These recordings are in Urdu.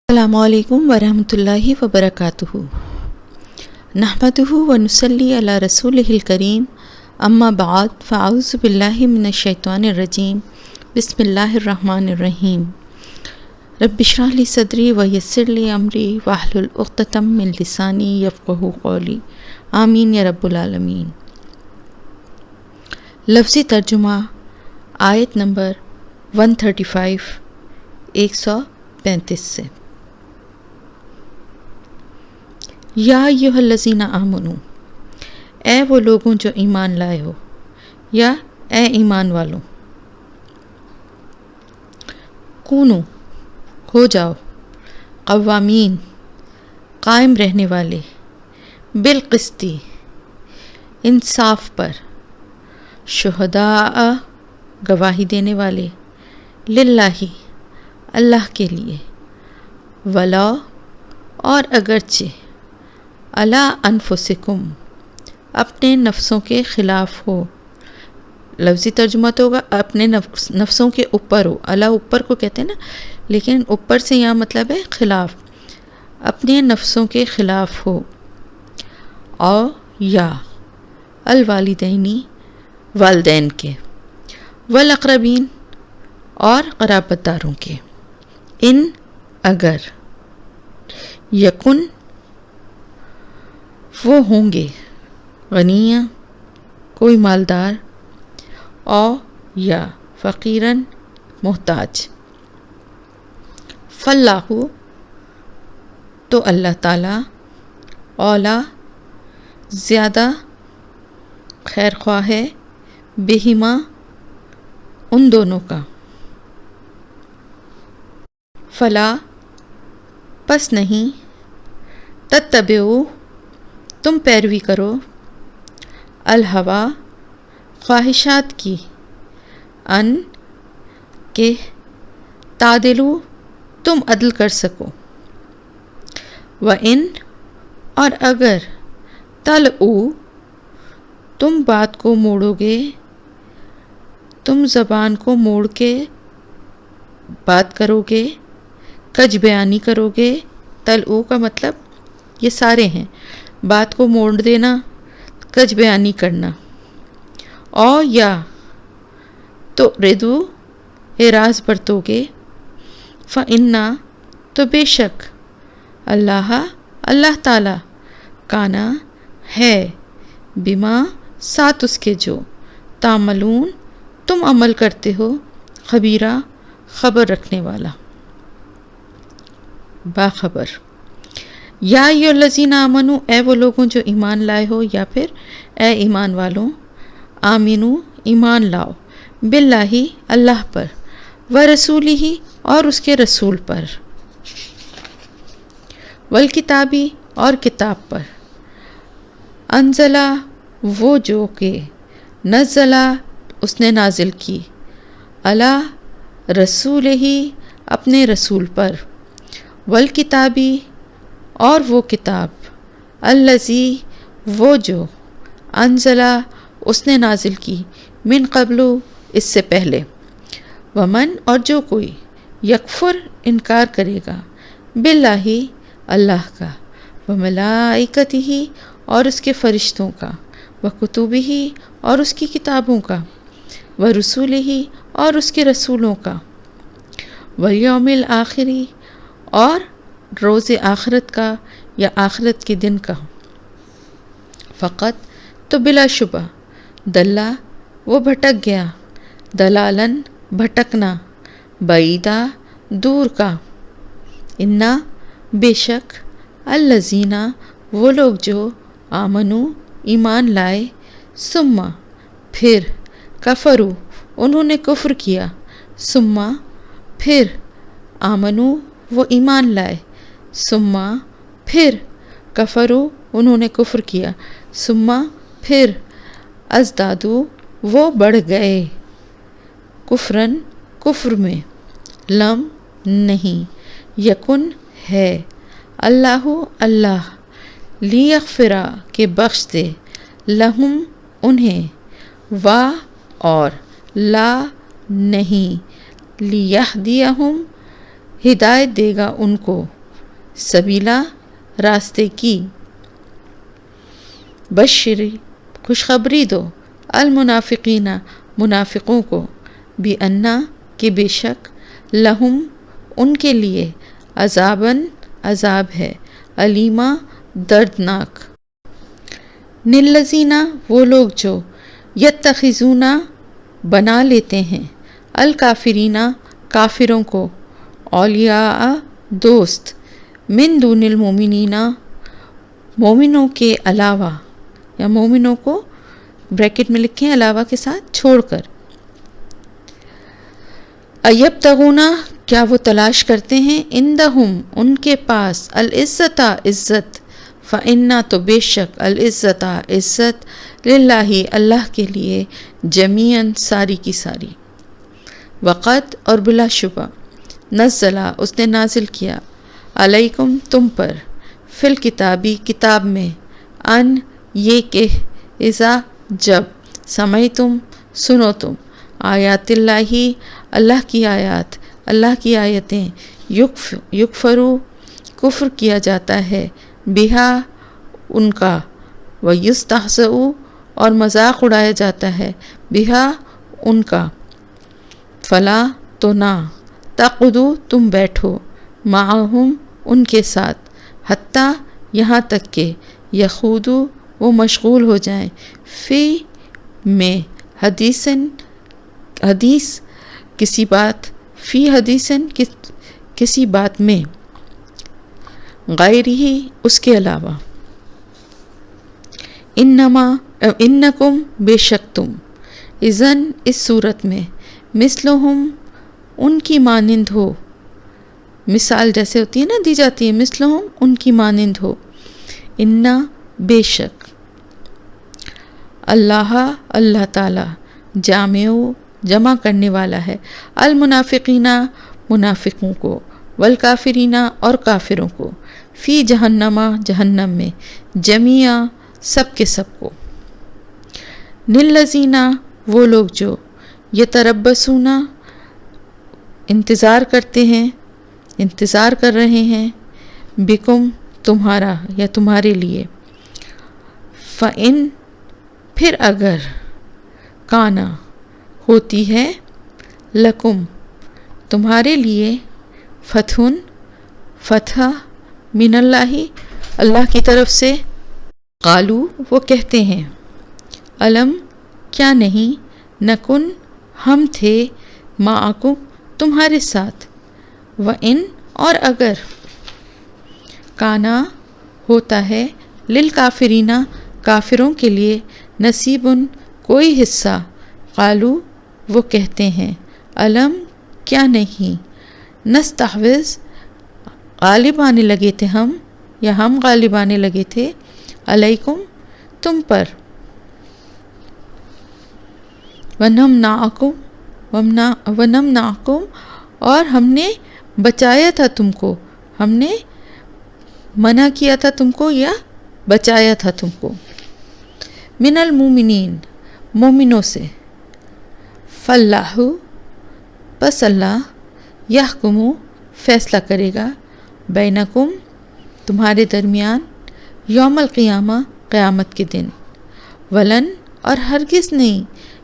السلام علیکم ورحمۃ اللہ وبرکاتہ نحمدہ ونصلی علی رسولہ الکریم اما بعد فاعوذ باللہ من الشیطان الرجیم بسم اللہ الرحمن الرحیم رب اشرح لی صدری ویسر لی امری واحلل عقدۃ من لسانی یفقہوا قولی آمین یا رب العالمین۔ لفظی ترجمہ آیت نمبر 135 135 سے۔ یا ایھا الذین آمنو، اے وہ لوگوں جو ایمان لائے ہو، یا اے ایمان والوں، کونو ہو جاؤ، قوامین قائم رہنے والے، بالقسطی انصاف پر، شہداء گواہی دینے والے، للہ اللہ کے لیے، ولا اور اگرچہ علی انفسکم اپنے نفسوں کے خلاف ہو۔ لفظی ترجمہ تو ہوگا اپنے نفسوں کے اوپر ہو، علی اوپر کو کہتے ہیں نا، لیکن اوپر سے یہاں مطلب ہے خلاف، اپنے نفسوں کے خلاف ہو، اور یا الوالدینی والدین کے، والاقربین اور قرابت داروں کے، ان اگر، یکن وہ ہوں گے، غنیہ کوئی مالدار، او یا فقیرن محتاج، فاللہ تو اللہ تعالیٰ، اولا زیادہ خیر خواہ ہے، بہما ان دونوں کا، فلا پس نہیں، تتبعوا تم پیروی کرو، الہوا خواہشات کی، ان کہ تعدلوا تم عدل کر سکو، وَإِن اور اگر تلؤ تم بات کو موڑو گے، تم زبان کو موڑ کے بات کرو گے، کج بیانی کرو گے، تلؤ کا مطلب یہ سارے ہیں، بات کو موڑ دینا، کج بیانی کرنا، او یا تو ردو اعراض برتو گے، فإنا تو بے شک، اللہ تعالی، کانا ہے، بما ساتھ اس کے جو، تعملون تم عمل کرتے ہو، خبیرہ خبر رکھنے والا، باخبر۔ یا ایھا الذین آمنو، اے وہ لوگوں جو ایمان لائے ہو، یا پھر اے ایمان والوں، آمینو ایمان لاؤ، باللہ اللہ پر، ورسولہ اور اس کے رسول پر، والکتابی اور کتاب پر، انزلہ وہ جو کہ، نزلہ اس نے نازل کی، علی رسولہ اپنے رسول پر، والکتابی اور وہ کتاب، الذی وہ جو، انزلہ اس نے نازل کی، من قبل اس سے پہلے، ومن اور جو کوئی، یکفر انکار کرے گا، باللہ اللہ کا، وملائکتہ اور اس کے فرشتوں کا، وکتبہ اور اس کی کتابوں کا، ورسلہ اور اس کے رسولوں کا، والیوم الآخر اور روز آخرت کا یا آخرت کے دن کا، فقط تو بلا شبہ، دلہ وہ بھٹک گیا، دلالن بھٹکنا، بعیدہ دور کا، انا بے شک، الذین وہ لوگ جو، آمنو ایمان لائے، ثم پھر، کفروا انہوں نے کفر کیا، ثم پھر، آمنو وہ ایمان لائے، ثم پھر، کفروا انہوں نے کفر کیا، ثم پھر، ازدادوا وہ بڑھ گئے، کفراً کفر میں، لم نہیں، یکن ہے، اللہ لیغفر کہ بخش دے، لہم انہیں، وا اور، لا نہیں، لیہدیہم ہدایت دے گا ان کو، سبیلا راستے کی، بشری خوشخبری دو، المنافقین منافقوں کو، بِأَنَّ کہ بے شک، لہم ان کے لیے، عذاباً عذاب ہے، علیما دردناک۔ للذین وہ لوگ جو، یتخذون بنا لیتے ہیں، الکافرین کافروں کو، اولیاء دوست، من دون المومنین مومنوں کے علاوہ، یا مومنوں کو بریکٹ میں لکھیں علاوہ کے ساتھ چھوڑ کر، ایبتغون کیا وہ تلاش کرتے ہیں، عندہم ان کے پاس، العزت عزت، فإنا تو بے شک، العزت عزت، للہ اللہ کے لیے، جمیعاً ساری کی ساری، وقد اور بلا شبہ، نزلہ اس نے نازل کیا، علیکم تم پر، فی الکتابی کتاب میں، ان یہ کہ، اذا جب، سمعتم سنو تم، آیات اللہ اللہ کی آیات، اللہ کی آیتیں، یکفرو کفر کیا جاتا ہے، بہا ان کا، ویستہزأ اور مذاق اڑایا جاتا ہے، بہا ان کا، فلا تو نہ، تقعدوا تم بیٹھو، معہم ان کے ساتھ، حتیٰ یہاں تک کہ، یخوضوا وہ مشغول ہو جائیں، فی میں، حدیث کسی بات، فی حدیثن کسی بات میں، غیرہ اس کے علاوہ، انکم بے شک تم، اذن اس صورت میں، مثلہم ان کی مانند ہو، مثال جیسے ہوتی ہے نا دی جاتی ہے، مثلہم ان کی مانند ہو، انا بے شک، اللہ اللہ تعالی، جمع کرنے والا ہے، المنافقین منافقوں کو، والکافرین اور کافروں کو، فی جہنم جہنم میں، جمیعا سب کے سب کو، للذین وہ لوگ جو، یتربصون انتظار کرتے ہیں، انتظار کر رہے ہیں، بکم تمہارا یا تمہارے لیے، فإن پھر اگر، کانا ہوتی ہے، لکم تمہارے لیے، فتح من اللہ اللہ کی طرف سے، قالو وہ کہتے ہیں، علم کیا نہیں، نکن ہم تھے، معکم تمہارے ساتھ، وَإِن اور اگر، کانا ہوتا ہے، للکافرین کافروں کے لیے، نصیبن کوئی حصہ، قالو وہ کہتے ہیں، علم کیا نہیں، نستحوذ غالب آنے لگے تھے ہم، یا ہم غالب آنے لگے تھے، علیکم تم پر، ونمنعکم اور ہم نے بچایا تھا تم کو، ہم نے منع کیا تھا تم کو یا بچایا تھا تم کو، من المومنین مومنوں سے، فاللہ پس اللہ، یحکم فیصلہ کرے گا، بینکم تمہارے درمیان، یوم القیامہ قیامت کے دن، ولن اور ہرگز نہیں،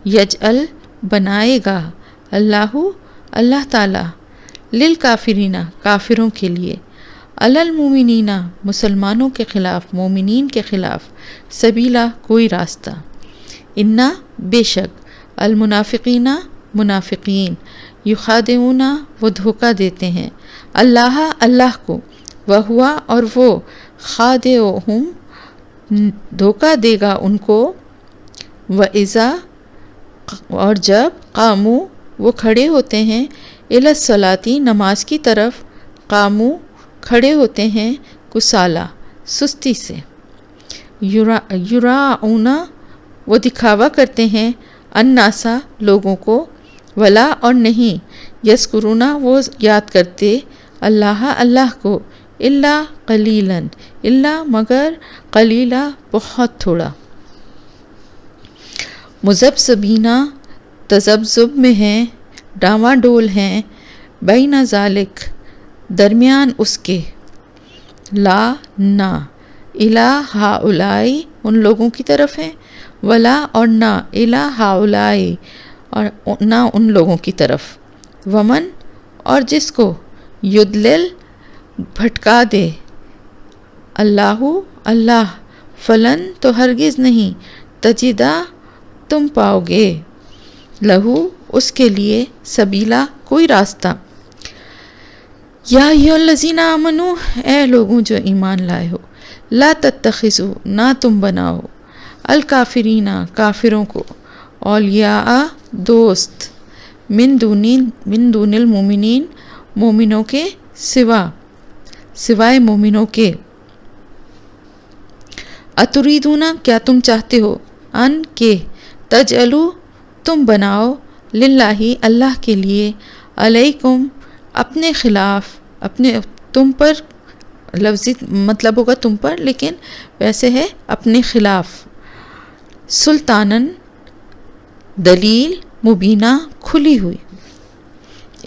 یجعل بنائے گا، اللہ تعالی، للکافرین کافروں کے لیے، علی المومنین مسلمانوں کے خلاف، مومنین کے خلاف، سبیلا کوئی راستہ، انا بے شک، المنافقین منافقین، یخادعون وہ دھوکہ دیتے ہیں، اللہ کو، وہوا اور وہ، خادعہم دھوکہ دے گا ان کو، وَإِذَا اور جب، قاموا وہ کھڑے ہوتے ہیں، الی الصلاۃ نماز کی طرف، قاموا کھڑے ہوتے ہیں، کسالہ سستی سے، یراؤن وہ دکھاوا کرتے ہیں، الناسا لوگوں کو، ولا اور نہیں، یذکرون وہ یاد کرتے، اللہ کو، الا قلیلا الا مگر، قلیلا بہت تھوڑا، مذبذبین تذبذب میں ہیں، ڈاواں ڈول ہیں، بین ذالک درمیان اس کے، لا نہ، الا ہاؤلائی ان لوگوں کی طرف ہیں، ولا اور نہ، الا ہاؤلائی اور نہ ان لوگوں کی طرف، ومن اور جس کو یدلل بھٹکا دے اللہ فلن تو ہرگز نہیں تجدہ تم پاؤ گے لہو اس کے لیے سبیلا کوئی راستہ۔ یا ایھا الذین آمنو اے لوگوں جو ایمان لائے ہو، لا تتخذوا نہ تم بناؤ الکافرین کافروں کو اولیاء دوست من دون المومنین مومنوں کے سوائے مومنوں کے، اتریدون کیا تم چاہتے ہو، ان کے تجعلوا تم بناؤ للہ اللہ کے لیے علیکم اپنے خلاف، اپنے تم پر، لفظی مطلب ہوگا تم پر لیکن ویسے ہے اپنے خلاف، سلطانن دلیل مبینہ کھلی ہوئی،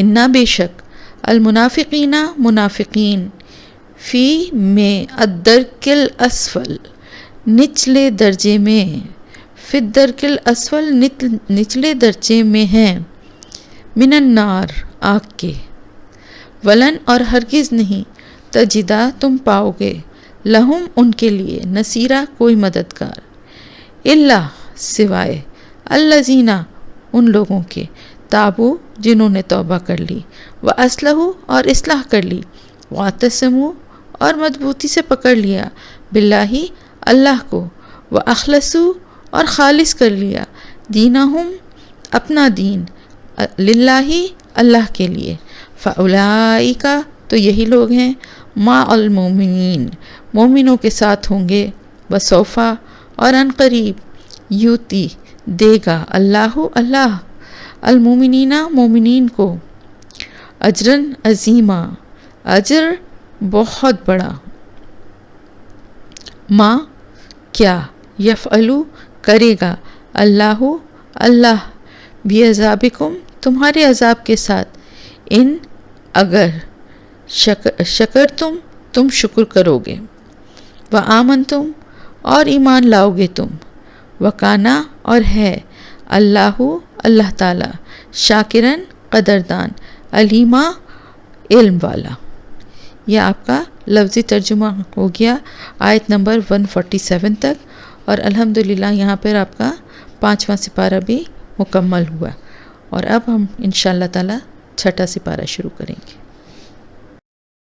انا بے شک المنافقین منافقین فی میں الدرکل اسفل نچلے درجے میں، فی الدرکل اسفل نچلے درجے میں ہیں، من النار آگ کے، ولن اور ہرگز نہیں تجدہ تم پاؤ گے لہم ان کے لیے نصیرہ کوئی مددگار، الا سوائے الذین ان لوگوں کے تابو جنہوں نے توبہ کر لی، واصلحوا اور اصلاح کر لی، واعتصموا اور مضبوطی سے پکڑ لیا باللہ اللہ کو، واخلصوا اور خالص کر لیا دینہم اپنا دین للہ اللہ کے لیے، فاولئک تو یہی لوگ ہیں مع المؤمنین مومنوں کے ساتھ ہوں گے، وسوفا اور ان قریب یوتی دے گا اللہ المومنین مومنین کو اجرن عظیما اجر بہت بڑا، ما کیا یفعلو کرے گا اللہ بعذابکم تمہارے عذاب کے ساتھ، ان اگر شکر تم شکر کرو گے، وآمنتم اور ایمان لاؤ گے تم، وکانا اور ہے اللہ تعالی شاکرن قدردان، علیما علم والا۔ یہ آپ کا لفظی ترجمہ ہو گیا آیت نمبر 147 تک، اور الحمدللہ یہاں پر آپ کا 5واں سپارہ بھی مکمل ہوا، اور اب ہم انشاءاللہ تعالی 6واں سپارہ شروع کریں گے۔